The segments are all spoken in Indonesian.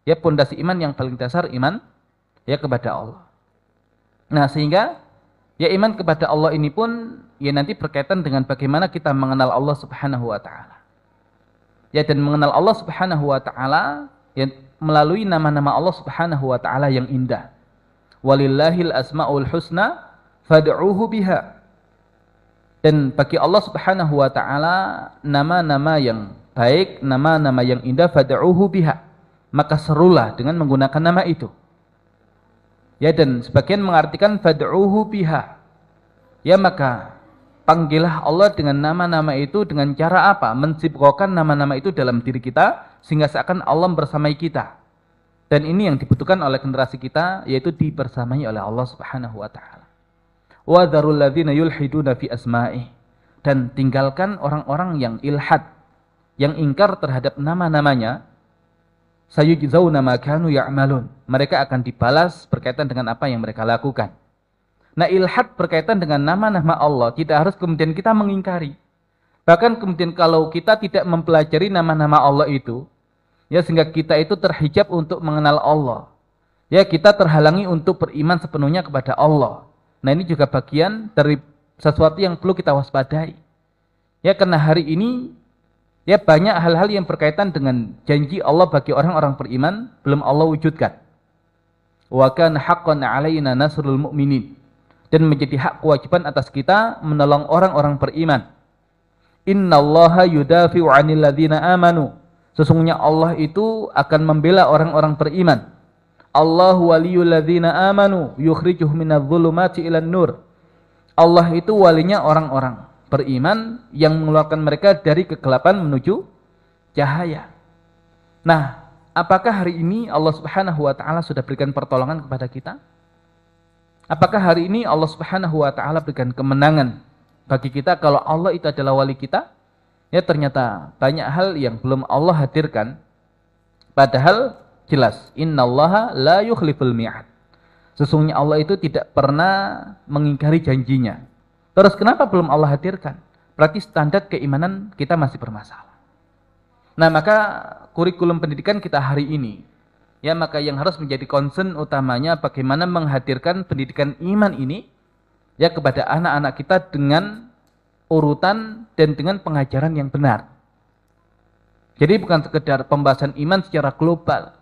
Ya, pondasi iman yang paling dasar iman ya kepada Allah. Nah, sehingga ya iman kepada Allah ini pun ya nanti berkaitan dengan bagaimana kita mengenal Allah Subhanahu wa taala. Ya, dan mengenal Allah Subhanahu wa taala ya melalui nama-nama Allah Subhanahu wa taala yang indah. Walillahil asmaul husna fad'uuhu biha. Dan bagi Allah Subhanahu wa taala nama-nama yang baik, nama-nama yang indah, fad'uuhu biha. Maka serulah dengan menggunakan nama itu. Ya, dan sebagian mengartikan fad'uuhu biha. Ya, maka panggillah Allah dengan nama-nama itu dengan cara apa? Mensibghakan nama-nama itu dalam diri kita sehingga seakan Allah bersamai kita. Dan ini yang dibutuhkan oleh generasi kita, yaitu dibersamai oleh Allah Subhanahu wa taala. Wa dzarul ladzina yulhiduna fi asma'i. Dan tinggalkan orang-orang yang ilhad, yang ingkar terhadap nama-namanya. Sayujzauna ma kanu ya'malun. Mereka akan dibalas berkaitan dengan apa yang mereka lakukan. Nah, ilhad berkaitan dengan nama-nama Allah tidak harus kemudian kita mengingkari. Bahkan kemudian kalau kita tidak mempelajari nama-nama Allah itu, ya sehingga kita itu terhijab untuk mengenal Allah. Ya, kita terhalangi untuk beriman sepenuhnya kepada Allah. Nah, ini juga bagian dari sesuatu yang perlu kita waspadai. Ya, karena hari ini ya banyak hal-hal yang berkaitan dengan janji Allah bagi orang-orang beriman belum Allah wujudkan. Wa kana haqqan 'alaina nasrul mu'minin. Dan menjadi hak kewajiban atas kita menolong orang-orang beriman. Innallaha yudafi'u 'anil ladzina amanu. Sesungguhnya Allah itu akan membela orang-orang beriman. Allahu waliyul ladzina amanu yukhrijuhum minadh dhulumati ilan nur. Allah itu walinya orang-orang beriman yang mengeluarkan mereka dari kegelapan menuju cahaya. Nah, apakah hari ini Allah Subhanahu wa taala sudah berikan pertolongan kepada kita? Apakah hari ini Allah Subhanahu wa taala berikan kemenangan bagi kita kalau Allah itu adalah wali kita? Ya, ternyata banyak hal yang belum Allah hadirkan. Padahal jelas, innallaha la yukhliful mi'ad. Sesungguhnya Allah itu tidak pernah mengingkari janjinya. Terus kenapa belum Allah hadirkan? Berarti standar keimanan kita masih bermasalah. Nah, maka kurikulum pendidikan kita hari ini, ya maka yang harus menjadi concern utamanya bagaimana menghadirkan pendidikan iman ini ya kepada anak-anak kita dengan urutan dan dengan pengajaran yang benar. Jadi bukan sekedar pembahasan iman secara global,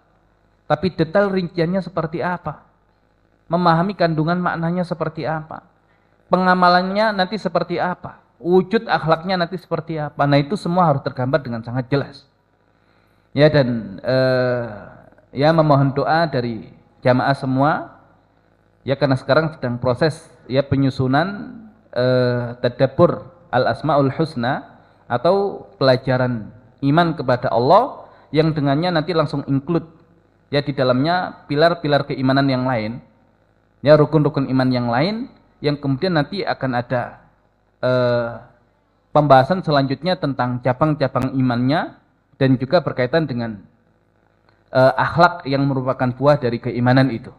tapi detail rinciannya seperti apa, memahami kandungan maknanya seperti apa, pengamalannya nanti seperti apa, wujud akhlaknya nanti seperti apa. Nah, itu semua harus tergambar dengan sangat jelas. Ya, dan ya memohon doa dari jamaah semua. Ya, karena sekarang sedang proses ya penyusunan tadabbur al-asmaul husna atau pelajaran iman kepada Allah yang dengannya nanti langsung include ya di dalamnya pilar-pilar keimanan yang lain. Ya, rukun-rukun iman yang lain yang kemudian nanti akan ada pembahasan selanjutnya tentang cabang-cabang imannya dan juga berkaitan dengan akhlak yang merupakan buah dari keimanan itu.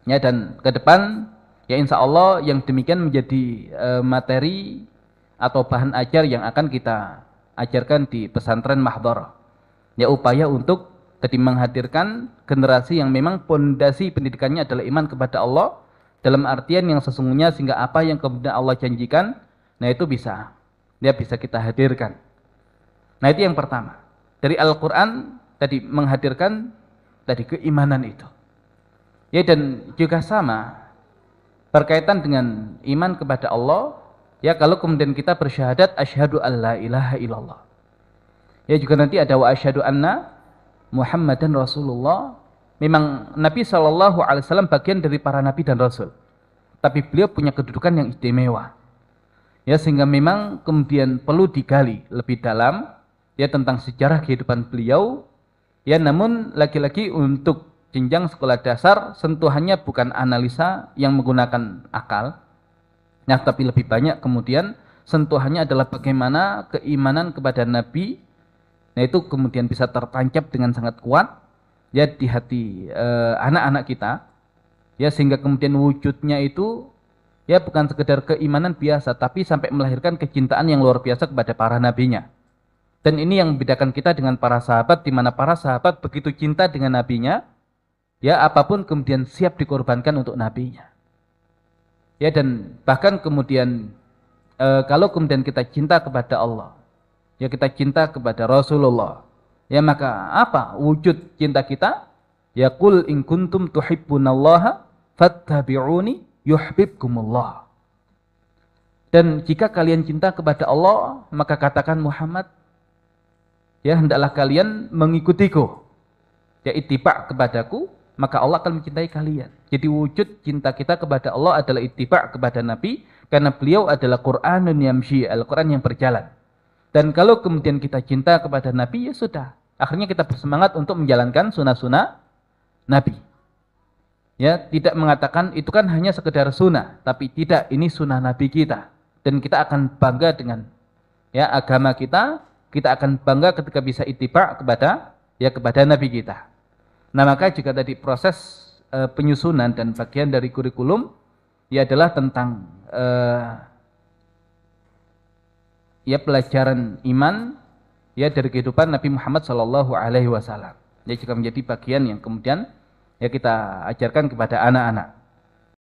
Ya, dan ke depan ya insya Allah yang demikian menjadi materi atau bahan ajar yang akan kita ajarkan di pesantren Mahdharah. Ya, upaya untuk tadi menghadirkan generasi yang memang pondasi pendidikannya adalah iman kepada Allah dalam artian yang sesungguhnya sehingga apa yang kemudian Allah janjikan, nah itu bisa kita hadirkan. Nah, itu yang pertama. Dari Al-Quran tadi menghadirkan tadi keimanan itu. Ya, dan juga sama berkaitan dengan iman kepada Allah. Ya, kalau kemudian kita bersyahadat asyhadu alla ilaha illallah. Ya, juga nanti ada wa asyhadu anna Muhammadan Rasulullah. Memang Nabi SAW bagian dari para nabi dan rasul. Tapi beliau punya kedudukan yang istimewa. Ya, sehingga memang kemudian perlu digali lebih dalam ya tentang sejarah kehidupan beliau. Ya, namun lagi-lagi untuk jenjang sekolah dasar sentuhannya bukan analisa yang menggunakan akal. Nah, tapi lebih banyak kemudian sentuhannya adalah bagaimana keimanan kepada Nabi. Nah, itu kemudian bisa tertancap dengan sangat kuat ya di hati anak-anak kita. Ya, sehingga kemudian wujudnya itu Ya bukan sekedar keimanan biasa, tapi sampai melahirkan kecintaan yang luar biasa kepada para nabinya. Dan ini yang membedakan kita dengan para sahabat, di mana para sahabat begitu cinta dengan nabinya, ya apapun kemudian siap dikorbankan untuk nabinya. Ya dan bahkan kemudian kalau kemudian kita cinta kepada Allah, ya kita cinta kepada Rasulullah, ya maka apa wujud cinta kita? Ya qul in kuntum tuhibbunallaha fattabi'uni yuhibbukumullah. Dan jika kalian cinta kepada Allah, maka katakan Muhammad, ya hendaklah kalian mengikutiku, ya ittiba' kepadaku, maka Allah akan mencintai kalian. Jadi wujud cinta kita kepada Allah adalah ittiba' kepada Nabi, karena beliau adalah Qur'anun yamshi, Al-Quran yang berjalan. Dan kalau kemudian kita cinta kepada Nabi, ya sudah. Akhirnya kita bersemangat untuk menjalankan sunnah-sunnah Nabi. Ya, tidak mengatakan itu kan hanya sekedar sunnah, tapi tidak, ini sunnah Nabi kita. Dan kita akan bangga dengan ya agama kita akan bangga ketika bisa ittiba' kepada Nabi kita. Nah, maka juga tadi proses penyusunan dan bagian dari kurikulum ya adalah tentang ya pelajaran iman ya dari kehidupan Nabi Muhammad SAW. Ya juga menjadi bagian yang kemudian ya kita ajarkan kepada anak-anak.